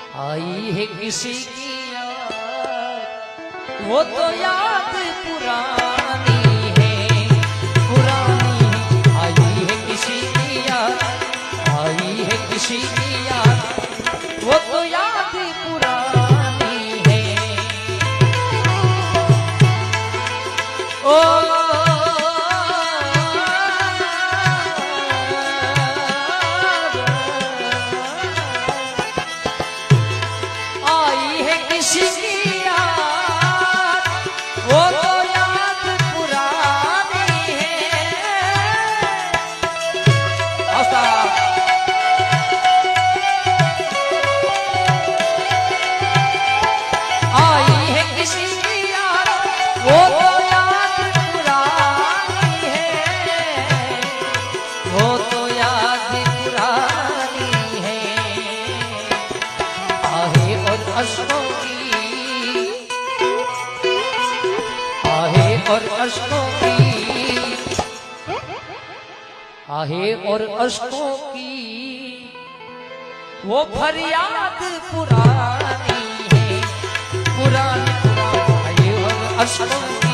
आई है किसी की याद, वो तो याद पुरानी है, पुरानी है। आई है किसी की याद, आई है किसी की याद, वो तो याद पुरानी है। ओ और अश्कों की, आहे और अश्कों की वो फरियाद पुरानी है, पुरानी पुरानी। आहे और अश्कों